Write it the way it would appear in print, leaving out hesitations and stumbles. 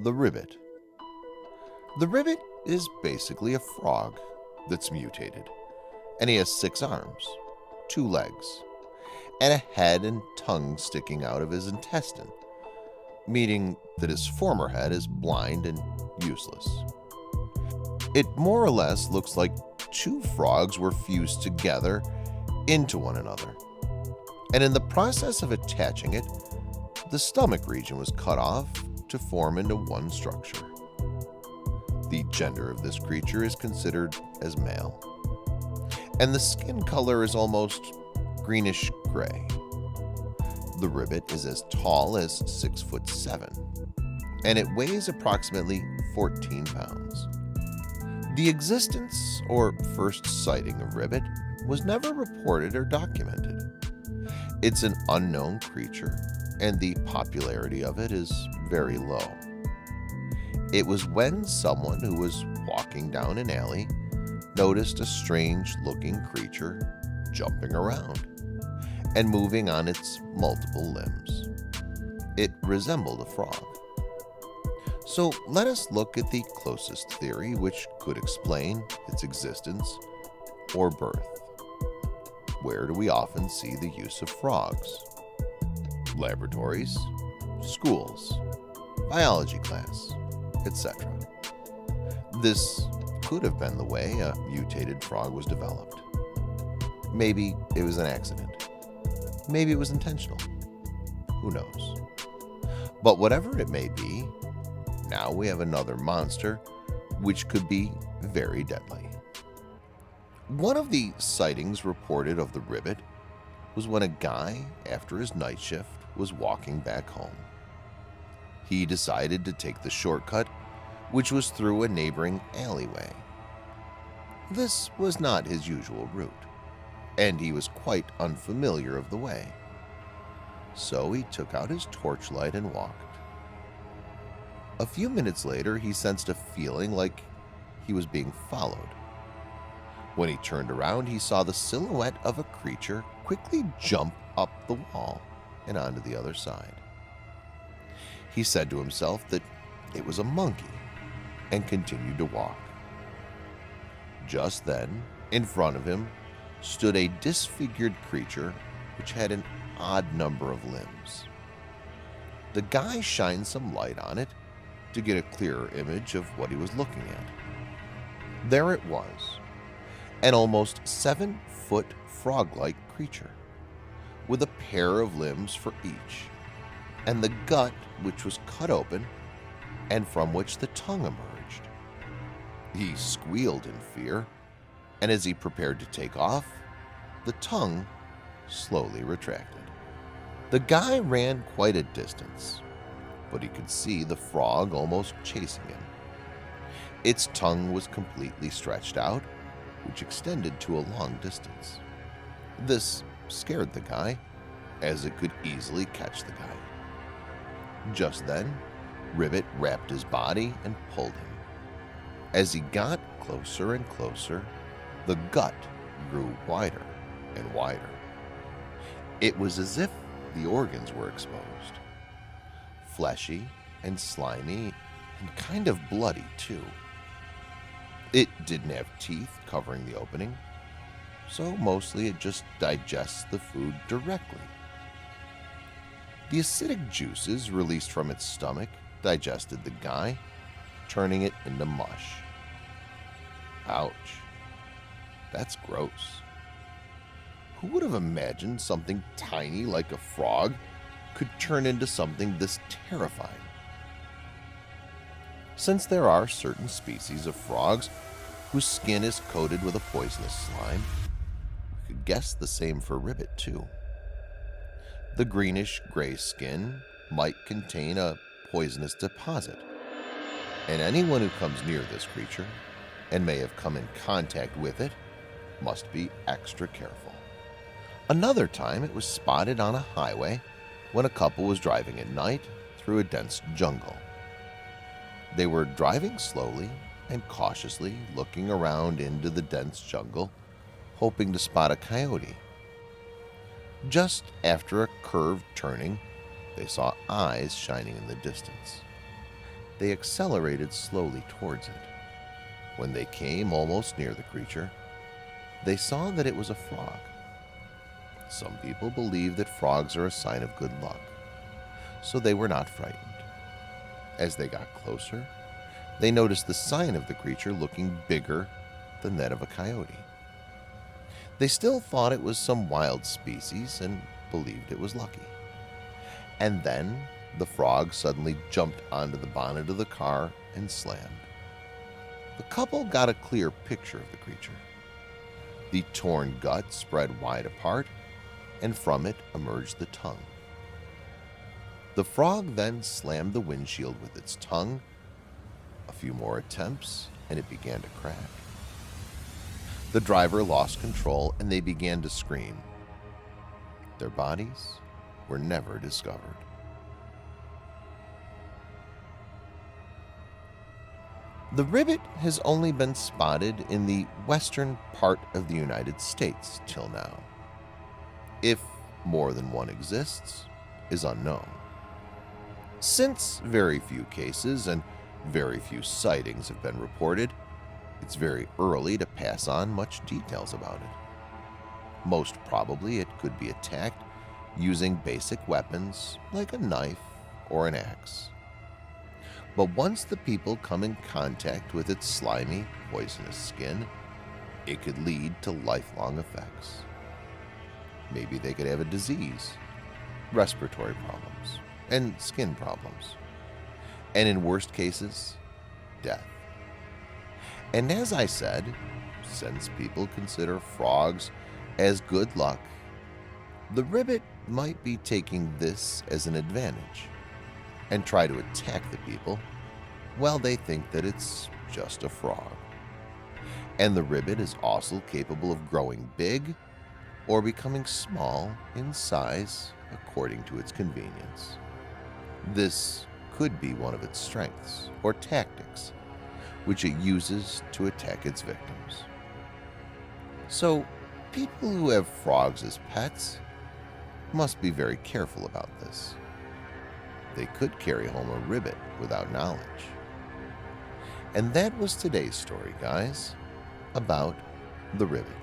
The ribbit. The ribbit is basically a frog that's mutated, and he has 6 arms, 2 legs, and a head and tongue sticking out of his intestine, meaning that his former head is blind and useless. It more or less looks like 2 frogs were fused together into one another, and in the process of attaching it, the stomach region was cut off to form into one structure. The gender of this creature is considered as male, and the skin color is almost greenish gray. The ribbit is as tall as 6'7", and it weighs approximately 14 pounds. The existence or first sighting of ribbit was never reported or documented. It's an unknown creature, and the popularity of it is very low. It was when someone who was walking down an alley noticed a strange-looking creature jumping around and moving on its multiple limbs. It resembled a frog. So let us look at the closest theory which could explain its existence or birth. Where do we often see the use of frogs? Laboratories, schools, biology class, etc. This could have been the way a mutated frog was developed. Maybe it was an accident. Maybe it was intentional. Who knows? But whatever it may be, now we have another monster which could be very deadly. One of the sightings reported of the ribbit was when a guy, after his night shift, was walking back home. He decided to take the shortcut, which was through a neighboring alleyway. This was not his usual route, and he was quite unfamiliar of the way. So he took out his torchlight and walked. A few minutes later, he sensed a feeling like he was being followed. When he turned around, he saw the silhouette of a creature quickly jump up the wall and onto the other side. He said to himself that it was a monkey and continued to walk. Just then, in front of him, stood a disfigured creature which had an odd number of limbs. The guy shined some light on it to get a clearer image of what he was looking at. There it was, an almost 7-foot frog-like creature, with a pair of limbs for each, and the gut which was cut open and from which the tongue emerged. He squealed in fear, and as he prepared to take off, the tongue slowly retracted. The guy ran quite a distance, but he could see the frog almost chasing him. Its tongue was completely stretched out, which extended to a long distance. This scared the guy, as it could easily catch the guy. Just then, Ribbit wrapped his body and pulled him. As he got closer and closer, the gut grew wider and wider. It was as if the organs were exposed. Fleshy and slimy and kind of bloody too. It didn't have teeth covering the opening, so mostly it just digests the food directly. The acidic juices released from its stomach digested the guy, turning it into mush. Ouch. That's gross. Who would have imagined something tiny like a frog could turn into something this terrifying? Since there are certain species of frogs whose skin is coated with a poisonous slime, we could guess the same for ribbit too. The greenish-gray skin might contain a poisonous deposit, and anyone who comes near this creature and may have come in contact with it must be extra careful. Another time it was spotted on a highway when a couple was driving at night through a dense jungle. They were driving slowly and cautiously, looking around into the dense jungle, hoping to spot a coyote. Just after a curved turning, they saw eyes shining in the distance. they accelerated slowly towards it. When they came almost near the creature, they saw that it was a frog. Some people believe that frogs are a sign of good luck, so they were not frightened. As they got closer, they noticed the sign of the creature looking bigger than that of a coyote. They still thought it was some wild species and believed it was lucky. And then the frog suddenly jumped onto the bonnet of the car and slammed. The couple got a clear picture of the creature. The torn gut spread wide apart, and from it emerged the tongue. The frog then slammed the windshield with its tongue. A few more attempts, and it began to crack. The driver lost control, and they began to scream. Their bodies were never discovered. The ribbit has only been spotted in the western part of the United States till now. If more than one exists, is unknown. Since very few cases and very few sightings have been reported, it's very early to pass on much details about it. Most probably it could be attacked using basic weapons like a knife or an axe. But once the people come in contact with its slimy, poisonous skin, it could lead to lifelong effects. Maybe they could have a disease, respiratory problems, and skin problems, and in worst cases, death. And as I said, since people consider frogs as good luck, the ribbit might be taking this as an advantage and try to attack the people while they think that it's just a frog. And the ribbit is also capable of growing big or becoming small in size according to its convenience. This could be one of its strengths or tactics, which it uses to attack its victims. So, people who have frogs as pets must be very careful about this. They could carry home a ribbit without knowledge. And that was today's story, guys, about the ribbit.